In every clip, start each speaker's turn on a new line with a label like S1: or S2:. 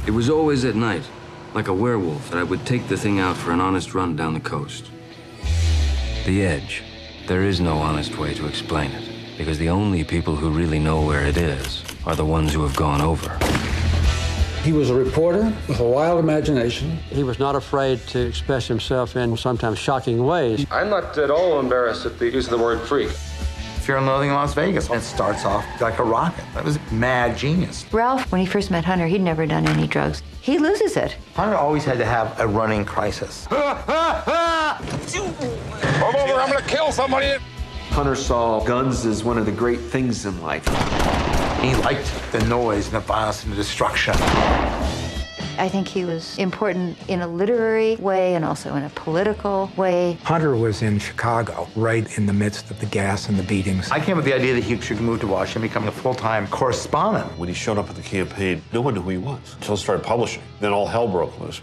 S1: It was always at night, like a werewolf, that I would take the thing out for an honest run down the coast. The edge. There is no honest way to explain it, because the only people who really know where it is are the ones who have gone over.
S2: He was a reporter with a wild imagination.
S3: He was not afraid to express himself in sometimes shocking ways.
S4: I'm not at all embarrassed at the use of the word freak.
S5: Fear and Loathing in Las Vegas. It starts off like a rocket. That was mad genius.
S6: Ralph, when he first met Hunter, he'd never done any drugs. He loses it.
S5: Hunter always had to have a running crisis.
S4: Move over, I'm gonna kill somebody!
S7: Hunter saw guns as one of the great things in life.
S5: He liked the noise and the violence and the destruction.
S6: I think he was important in a literary way and also in a political way.
S8: Hunter was in Chicago, right in the midst of the gas and the beatings.
S5: I came with the idea that he should move to Washington, become a full-time correspondent.
S9: When he showed up at the campaign, no one knew who he was until he started publishing. Then all hell broke loose.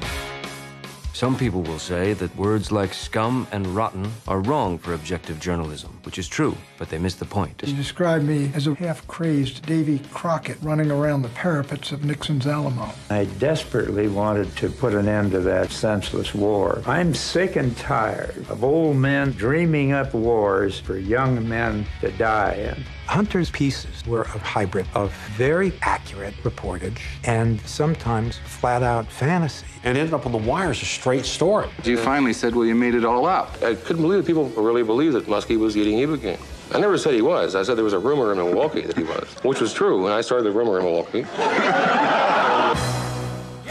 S1: Some people will say that words like scum and rotten are wrong for objective journalism, which is true, but they miss the point.
S10: He described me as a half-crazy Davy Crockett running around the parapets of Nixon's Alamo.
S11: I desperately wanted to put an end to that senseless war. I'm sick and tired of old men dreaming up wars for young men to die in.
S8: Hunter's pieces were a hybrid of very accurate reportage and sometimes flat-out fantasy.
S9: And ended up on the wire as a straight story.
S4: You finally said, well, you made it all up. I couldn't believe that people really believed that Muskie was eating Ibogaine. I never said he was. I said there was a rumor in Milwaukee that he was, which was true, and I started the rumor in Milwaukee.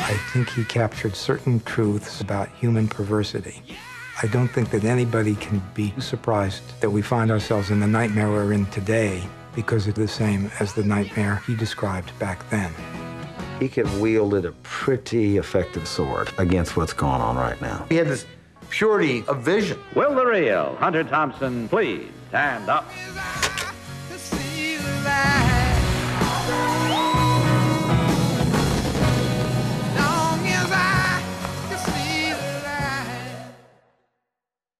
S8: I think he captured certain truths about human perversity. I don't think that anybody can be surprised that we find ourselves in the nightmare we're in today because it's the same as the nightmare he described back then.
S12: He could have wielded a pretty effective sword against what's going on right now.
S5: He had this purity of vision.
S13: Will the real Hunter Thompson please stand up?